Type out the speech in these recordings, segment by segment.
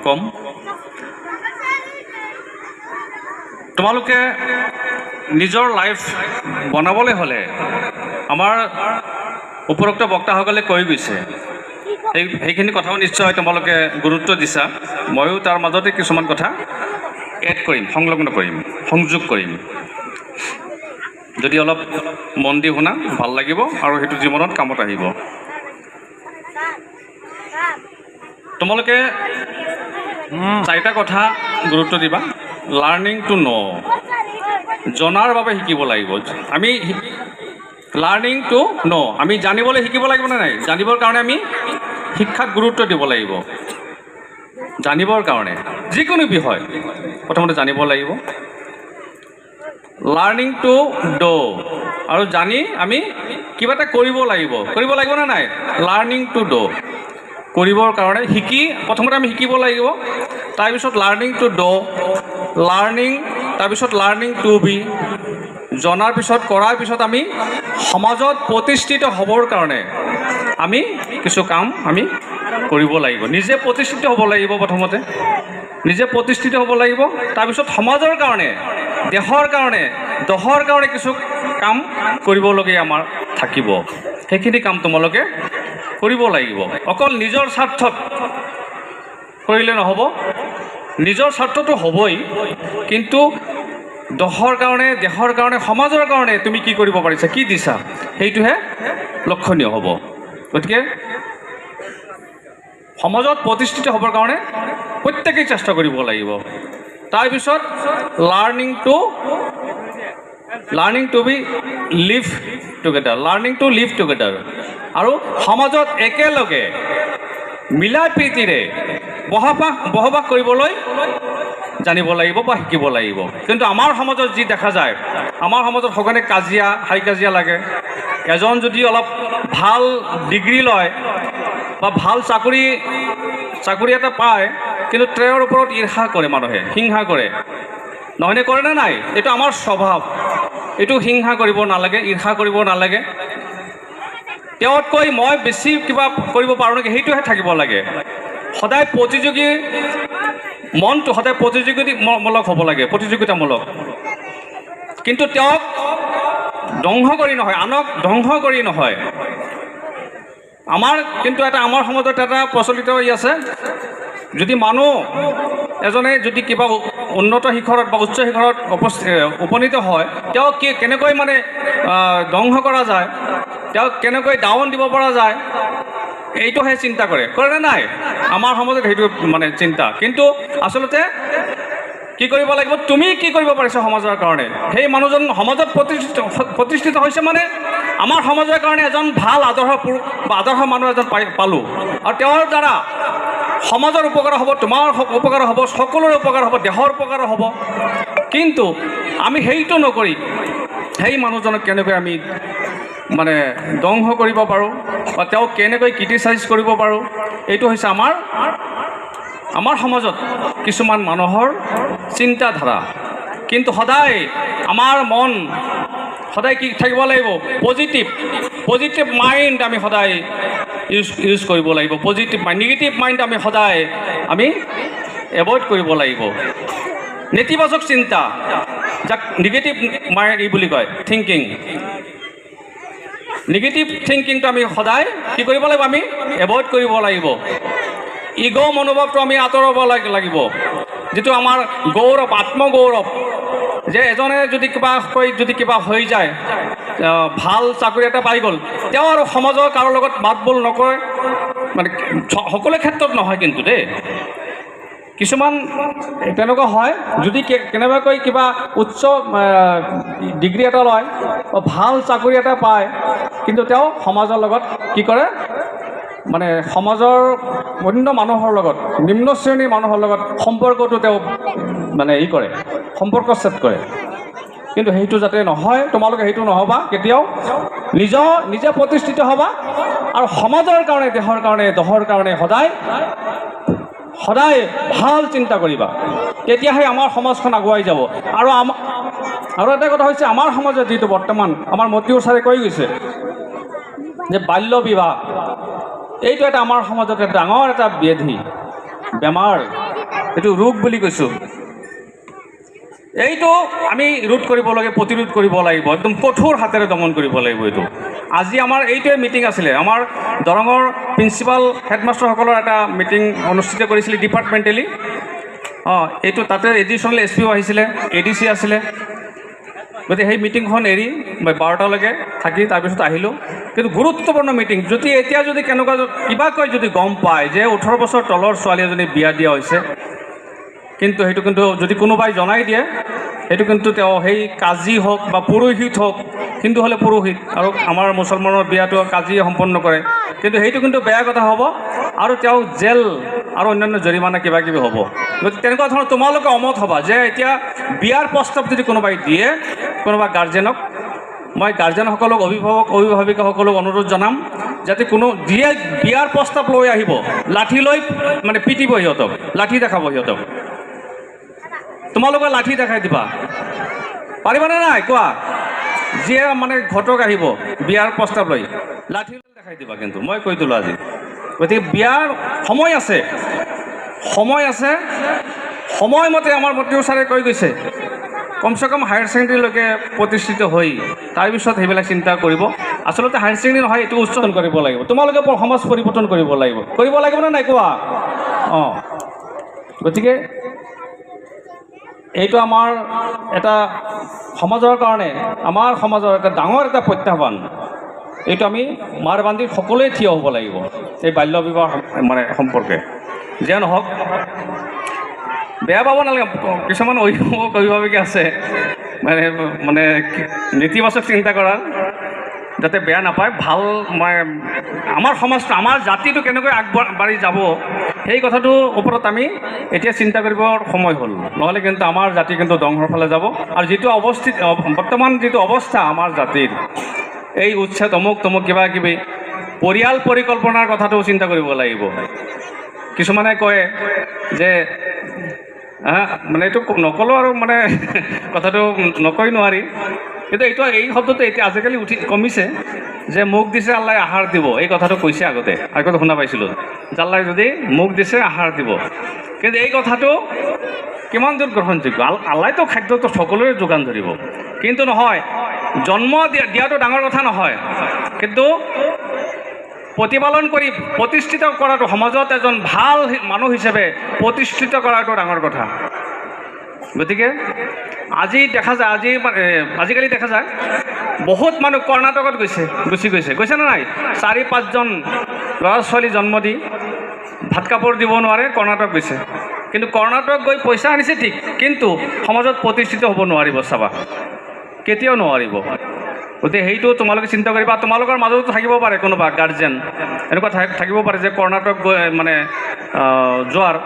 কম। তোমালোকে নিজৰ লাইফ বনাবলৈ হ'লে আমাৰ উপৰোক্ত বক্তাসকলে কৈ গৈছে, সেইখিনি কথাও নিশ্চয় তোমালোকে গুৰুত্ব দিছা। ময়ো তাৰ মাজতে কিছুমান কথা এড কৰিম, সংলগ্ন কৰিম, সংযোগ কৰিম। যদি অলপ মন দি শুনা ভাল লাগিব আৰু সেইটো জীৱনত কামত আহিব। তোমালোকে চাৰিটা কথা গুৰুত্ব দিবা। লাৰ্ণিং টু ন', জনাৰ বাবে শিকিব লাগিব। আমি লাৰ্ণিং টু ন', আমি জানিবলৈ শিকিব লাগিব নে নাই? জানিবৰ কাৰণে আমি শিক্ষাত গুৰুত্ব দিব লাগিব। জানিবৰ কাৰণে যিকোনো বিষয় প্ৰথমতে জানিব লাগিব। লাৰ্ণিং টু ড', আৰু জানি আমি কিবা এটা কৰিব লাগিব। কৰিব লাগিব নে নাই? লাৰ্ণিং টু ড', কৰিবৰ কাৰণে শিকি প্ৰথমতে আমি শিকিব লাগিব। তাৰপিছত লাৰ্ণিং টু ড', তাৰপিছত লাৰ্ণিং টু বি, জনাৰ পিছত কৰাৰ পিছত আমি সমাজত প্ৰতিষ্ঠিত হ'বৰ কাৰণে আমি কিছু কাম আমি কৰিব লাগিব। নিজে প্ৰতিষ্ঠিত হ'ব লাগিব। প্ৰথমতে নিজে প্ৰতিষ্ঠিত হ'ব লাগিব। তাৰপিছত সমাজৰ কাৰণে, দেশৰ কাৰণে, দহৰ কাৰণে কিছু কাম কৰিবলগীয়া আমাৰ থাকিব। সেইখিনি কাম তোমালোকে কৰিব লাগিব। অকল নিজৰ স্বাৰ্থত কৰিলে নহ'ব। নিজৰ স্বাৰ্থটো হ'বই, কিন্তু দহৰ কাৰণে, দেশৰ কাৰণে, সমাজৰ কাৰণে তুমি কি কৰিব পাৰিছা, কি দিছা, সেইটোহে লক্ষণীয় হ'ব। গতিকে সমাজত প্ৰতিষ্ঠিত হ'বৰ কাৰণে প্ৰত্যেকেই চেষ্টা কৰিব লাগিব। তাৰপিছত learning to be live together, learning to live together, আৰু সমাজত একেলগে মিলা প্ৰীতিৰে বসবাস কৰিবলৈ জানিব লাগিব বা শিকিব লাগিব। কিন্তু আমাৰ সমাজত যি দেখা যায়, আমাৰ সমাজত সঘনে কাজিয়া, হাই কাজিয়া লাগে। এজন যদি অলপ ভাল ডিগ্ৰী লয় বা ভাল চাকৰি এটা পায়, কিন্তু তেওঁৰ ওপৰত ঈৰ্ষা কৰে মানুহে, হিংসা কৰে। নহয়নে? কৰে নে নাই? এইটো আমাৰ স্বভাৱ। এইটো হিংসা কৰিব নালাগে, ঈৰ্ষা কৰিব নালাগে। তেওঁতকৈ মই বেছি কিবা কৰিব পাৰোঁ নেকি, সেইটোহে থাকিব লাগে। সদায় মনটো সদায় প্ৰতিযোগিতামূলক হ'ব লাগে, প্ৰতিযোগিতামূলক। কিন্তু তেওঁক ধ্বংস কৰি নহয়, আনক ধ্বংস কৰি নহয়। আমাৰ সমাজত এটা প্ৰচলিত হৈ আছে, যদি মানুহ এজনে যদি কিবা উন্নত শিখৰত বা উচ্চ শিখৰত উপনীত হয়, তেওঁক কেনেকৈ মানে ধ্বংস কৰা যায়, তেওঁক কেনেকৈ ডাউন দিব পৰা যায়, এইটোহে চিন্তা কৰে নে নাই? আমাৰ সমাজত সেইটো মানে চিন্তা। কিন্তু আচলতে কি কৰিব লাগিব, তুমি কি কৰিব পাৰিছা সমাজৰ কাৰণে? সেই মানুহজন সমাজত প্ৰতিষ্ঠিত হৈছে মানে আমাৰ সমাজৰ কাৰণে এজন ভাল আদৰ্শ পুৰুষ বা আদৰ্শ মানুহ এজন পালোঁ, আৰু তেওঁৰ দ্বাৰা সমাজৰ উপকাৰ হ'ব, তোমাৰ উপকাৰ হ'ব, সকলোৰে উপকাৰ হ'ব, দেশৰ উপকাৰ হ'ব। কিন্তু আমি সেইটো নকৰি সেই মানুহজনক কেনেকৈ আমি মানে ধ্বংস কৰিব পাৰোঁ বা তেওঁক কেনেকৈ ক্ৰিটিচাইজ কৰিব পাৰোঁ, এইটো হৈছে আমাৰ সমাজত কিছুমান মানুহৰ চিন্তাধাৰা। কিন্তু সদায় আমাৰ মন সদায় কি থাকিব লাগিব? পজিটিভ মাইণ্ড আমি সদায় ইউজ কৰিব লাগিব। পজিটিভ মাইণ্ড, নিগেটিভ মাইণ্ড আমি সদায় এভইড কৰিব লাগিব। নেতিবাচক চিন্তা, যাক নিগেটিভ মাইণ্ড বুলি কয়, থিংকিং। নিগেটিভ থিংকিংটো আমি সদায় কি কৰিব লাগিব? আমি এভইড কৰিব লাগিব। ইগ' মনোভাৱটো আমি আঁতৰাব লাগিব। যিটো আমাৰ গৌৰৱ, আত্মগৌৰৱ, যে এজনে যদি কিবা হৈ যায়, ভাল চাকৰি এটা পাই গ'ল, তেওঁ আৰু সমাজৰ কাৰো লগত মাত বোল নকৰে। মানে সকলো ক্ষেত্ৰত নহয় কিন্তু দেই, কিছুমান তেনেকুৱা হয়, যদি কেনেবাকৈ কিবা উচ্চ ডিগ্ৰী এটা লয় বা ভাল চাকৰি এটা পায়, কিন্তু তেওঁ সমাজৰ লগত কি কৰে, মানে সমাজৰ অন্য মানুহৰ লগত, নিম্ন শ্ৰেণীৰ মানুহৰ লগত সম্পৰ্কটো তেওঁ মানে কৰে, সম্পৰ্কচ্ছেদ কৰে। কিন্তু সেইটো যাতে নহয়, তোমালোকে সেইটো নহ'বা কেতিয়াও। নিজে প্ৰতিষ্ঠিত হ'বা, আৰু সমাজৰ কাৰণে, দেশৰ কাৰণে, দহৰ কাৰণে সদায় ভাল চিন্তা কৰিবা। তেতিয়াহে আমাৰ সমাজখন আগুৱাই যাব। আৰু এটা কথা হৈছে, আমাৰ সমাজত যিটো বৰ্তমান আমাৰ মতিউৰ ছাৰে কৈ গৈছে যে বাল্য বিবাহ, এইটো এটা আমাৰ সমাজত ডাঙৰ এটা ব্যাধি। বেমাৰ, এইটো ৰোগ বুলি কৈছোঁ, এইটো আমি ৰোধ কৰিব লাগে, প্ৰতিৰোধ কৰিব লাগিব, একদম কঠোৰ হাতেৰে দমন কৰিব লাগিব এইটো। আজি আমাৰ এইটোৱে মিটিং আছিলে, আমাৰ দৰঙৰ প্ৰিন্সিপাল হেডমাষ্টাৰসকলৰ এটা মিটিং অনুষ্ঠিত কৰিছিলে ডিপাৰ্টমেণ্টেলি। এইটো তাতে এডিশ্যনেল SP আহিছিলে, ADC আছিলে। গতিকে সেই মিটিংখন এৰি মই 12টালৈকে থাকি তাৰপিছত আহিলোঁ। কিন্তু গুৰুত্বপূৰ্ণ মিটিং, যদি এতিয়া যদি কেনেকুৱা কিবাকৈ যদি গম পায় যে 18 বছৰ তলৰ ছোৱালী এজনী বিয়া দিয়া হৈছে, কিন্তু সেইটো কিন্তু যদি কোনোবাই জনাই দিয়ে, সেইটো কিন্তু তেওঁ সেই কাজী হওক বা পুৰোহিত হওক, হিন্দু হ'লে পুৰোহিত, আৰু আমাৰ মুছলমানৰ বিয়াটো কাজীয়ে সম্পন্ন কৰে, কিন্তু সেইটো কিন্তু বেয়া কথা হ'ব, আৰু তেওঁ জেল আৰু অন্যান্য জৰিমনা কিবা কিবি হ'ব। গতিকে তেনেকুৱা ধৰণৰ তোমালোকে অমত হ'বা যে এতিয়া বিয়াৰ প্ৰস্তাৱ যদি কোনোবাই দিয়ে, কোনোবা গাৰ্জেনক, মই গাৰ্জেনসকলক, অভিভাৱিকাসকলক অনুৰোধ জনাম যাতে কোনো দিয়ে বিয়াৰ প্ৰস্তাৱ লৈ আহিব, লাঠি লৈ মানে পিটিব সিহঁতক, লাঠি দেখাব সিহঁতক। তোমালোকে লাঠি দেখাই দিবা, পাৰিবানে নাই কোৱা? যিয়ে মানে ঘটক আহিব বিয়াৰ প্ৰস্তাৱ লৈ, লাঠি লৈ দেখাই দিবা, কিন্তু মই কৈ দিলোঁ আজি। গতিকে বিয়াৰ সময় আছে, সময় আছে, সময়মতে আমাৰ মন্ত্ৰী ছাৰে কৈ গৈছে কমচে কম হায়াৰ ছেকেণ্ডেৰীলৈকে প্ৰতিষ্ঠিত হৈ তাৰপিছত সেইবিলাক চিন্তা কৰিব। আচলতে হায়াৰ ছেকেণ্ডেৰী নহয়, এইটো উচ্চতন কৰিব লাগিব। তোমালোকে সমাজ পৰিৱৰ্তন কৰিব লাগিব নে নাই কোৱা? গতিকে এইটো আমাৰ এটা সমাজৰ কাৰণে, আমাৰ সমাজৰ এটা ডাঙৰ এটা প্ৰত্যাহ্বান। এইটো আমি মাৰ বান্ধি সকলোৱে থিয় হ'ব লাগিব এই বাল্য বিবাহ মানে সম্পৰ্কে। যে নহওক, বেয়া পাব নালাগে, কিছুমান অভিভাৱিকা আছে মানে নেতিবাচক চিন্তা কৰাৰ, যাতে বেয়া নাপায়। ভাল আমাৰ সমাজটো, আমাৰ জাতিটো কেনেকৈ আগবাঢ়ি যাব সেই কথাটোৰ ওপৰত আমি এতিয়া চিন্তা কৰিবৰ সময় হ'ল, নহ'লে কিন্তু আমাৰ জাতি কিন্তু ধ্বংসৰ ফালে যাব। আৰু যিটো বৰ্তমান যিটো অৱস্থা আমাৰ জাতিৰ, এই উচ্ছেদ অমুক তমুক কিবা কিবি, পৰিয়াল পৰিকল্পনাৰ কথাটো চিন্তা কৰিব লাগিব। কিছুমানে কয় যে মানে এইটো নক'লেও আৰু মানে কথাটো নকৈ নোৱাৰি, কিন্তু এই শব্দটো এতিয়া আজিকালি কমিছে যে মুখ দিছে আল্লাই আহাৰ দিব, এই কথাটো কৈছে আগতে শুনা পাইছিলোঁ, আল্লাই যদি মুখ দিছে আহাৰ দিব। কিন্তু এই কথাটো কিমান দূৰ গ্ৰহণযোগ্য? আল্লাইতো খাদ্যটো সকলোৰে যোগান ধৰিব, কিন্তু নহয়, জন্ম দিয়াটো ডাঙৰ কথা নহয়, কিন্তু প্ৰতিপালন কৰি প্ৰতিষ্ঠিত কৰাটো, সমাজত এজন ভাল মানুহ হিচাপে প্ৰতিষ্ঠিত কৰাটো ডাঙৰ কথা। গতিকে আজিকালি দেখা যায় বহুত মানুহ কৰ্ণাটকত গুচি গৈছে নে নাই? 4-5জন ল'ৰা ছোৱালী জন্ম দি ভাত কাপোৰ দিব নোৱাৰে, কৰ্ণাটক গৈছে। কিন্তু কৰ্ণাটক গৈ পইচা আনিছে ঠিক, কিন্তু সমাজত প্ৰতিষ্ঠিত হ'ব নোৱাৰিব, চাবা, কেতিয়াও নোৱাৰিব। গতিকে সেইটো তোমালোকে চিন্তা কৰিবা। তোমালোকৰ মাজতো থাকিব পাৰে কোনোবা গাৰ্জেন এনেকুৱা থাকিব পাৰে যে কৰ্ণাটক গৈ মানে যোৱাৰ,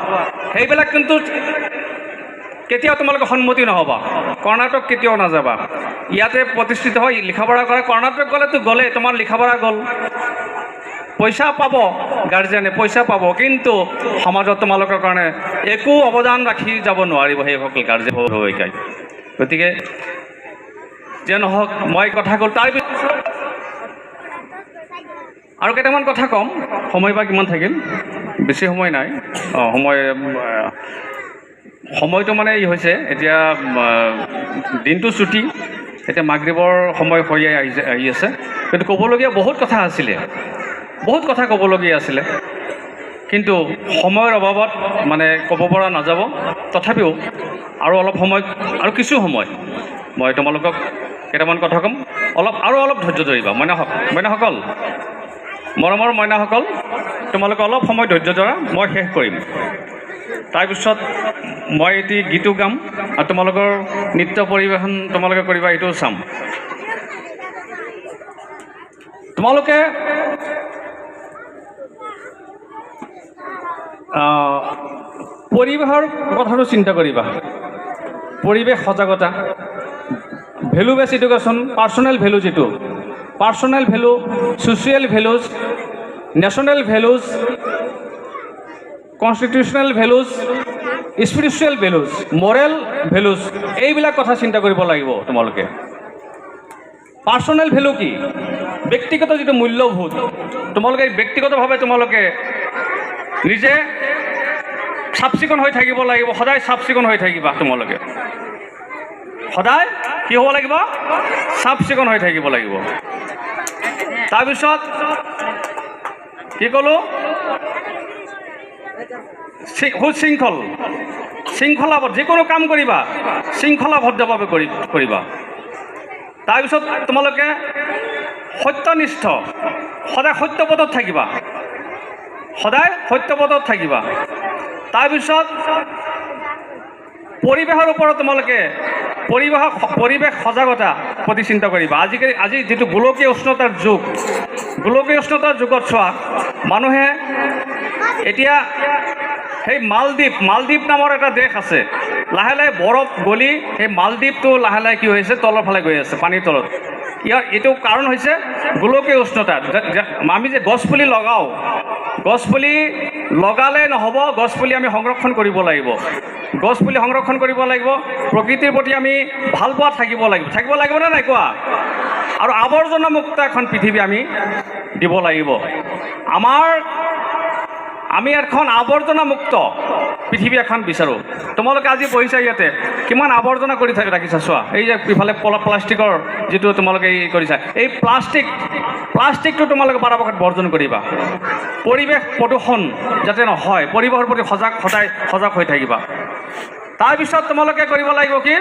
সেইবিলাক কিন্তু কেতিয়াও তোমালোকে সন্মতি নহ'বা, কৰ্ণাটক কেতিয়াও নাযাবা। ইয়াতে প্ৰতিষ্ঠিত হৈ লিখা পঢ়া কৰা, কৰ্ণাটক গ'লেতো গ'লে তোমাৰ লিখা পঢ়া গ'ল, পইচা পাব গাৰ্জেনে, পইচা পাব, কিন্তু সমাজত তোমালোকৰ কাৰণে একো অৱদান ৰাখি যাব নোৱাৰিব সেইসকল গাৰ্জেন ভূমিকাই। গতিকে যে নহওক, মই কথা ক'ল, তাৰপিছত আৰু কেইটামান কথা ক'ম। সময় বা কিমান থাকিল? বেছি সময় নাই। সময়টো মানে হৈছে এতিয়া দিনটো ছুটি, এতিয়া মাগৰিবৰ সময় হৈ আহি আছে, কিন্তু ক'বলগীয়া বহুত কথা আছিলে, বহুত কথা ক'বলগীয়া আছিলে, কিন্তু সময়ৰ অভাৱত মানে ক'ব পৰা নাযাব। তথাপিও আৰু অলপ সময়, আৰু কিছু সময় মই তোমালোকক কেইটামান কথা ক'ম, অলপ ধৈৰ্য ধৰিবা। মইনাসকল, মৰমৰ মইনাসকল, তোমালোকে অলপ সময় ধৈৰ্য ধৰা, মই শেষ কৰিম। তাৰপিছত মই এটি গীতো গাম আৰু তোমালোকৰ নৃত্য পৰিৱেশন তোমালোকে কৰিবা, এইটোও চাম। তোমালোকে পৰিৱেশৰ কথাটো চিন্তা কৰিবা, পৰিৱেশ সজাগতা, ভেলু বেছ এডুকেশ্যন, পাৰ্চনেল ভেলু, যিটো personal value, social values, national values, constitutional values, spiritual values, Morrell values, এইবিলাক কথা চিন্তা কৰিব লাগিব তোমালোকে। পাৰ্চনেল ভেলু কি? ব্যক্তিগত যিটো মূল্যবোধ, তোমালোকে ব্যক্তিগতভাৱে তোমালোকে নিজে চাফ চিকুণ হৈ থাকিব লাগিব, সদায় চাফ চিকুণ হৈ থাকিবা তোমালোকে, সদায় কি হ'ব লাগিব? চাফ চিকুণ হৈ থাকিব লাগিব। তাৰপিছত কি ক'লোঁ? সুশৃংখল, শৃংখলাবদ্ধ, যিকোনো কাম কৰিবা শৃংখলাবদ্ধভাৱে কৰিবা। তাৰপিছত তোমালোকে সত্যনিষ্ঠ, সদায় সত্যপথত থাকিবা, সদায় সত্যপথত থাকিবা। তাৰপিছত পৰিৱেশৰ ওপৰত তোমালোকে পৰিৱেশ সজাগতা প্ৰতি চিন্তা কৰিবা। আজি যিটো গোলকীয় উষ্ণতাৰ যুগ, গোলকীয় উষ্ণতাৰ যুগত চোৱা, মানুহে এতিয়া সেই মালদ্বীপ নামৰ এটা দেশ আছে, লাহে লাহে বৰফ গলি সেই মালদ্বীপটো লাহে লাহে কি হৈছে? তলৰ ফালে গৈ আছে, পানীৰ তলত। এইটো কাৰণ হৈছে গোলকীয় উষ্ণতা। আমি যে গছপুলি লগাওঁ, গছপুলি লগালে নহ'ব, গছপুলি আমি সংৰক্ষণ কৰিব লাগিব, গছপুলি সংৰক্ষণ কৰিব লাগিব। প্ৰকৃতিৰ প্ৰতি আমি ভাল পোৱা থাকিব লাগিবনে নাই কোৱা? আৰু আৱৰ্জনামুক্ত এখন পৃথিৱী আমি দিব লাগিব। আমি এখন আৱৰ্জনামুক্ত পৃথিৱী এখন বিচাৰোঁ। তোমালোকে আজি বহিছা ইয়াতে, কিমান আৱৰ্জনা কৰি ৰাখিছা চোৱা। এই যে ইফালে প্লাষ্টিকৰ যিটো তোমালোকে কৰিছা, এই প্লাষ্টিকটো তোমালোকে পৰাপক্ষত বৰ্জন কৰিবা। পৰিৱেশ প্ৰদূষণ যাতে নহয়, পৰিৱেশৰ প্ৰতি সদায় সজাগ হৈ থাকিবা। তাৰপিছত তোমালোকে কৰিব লাগিব কি?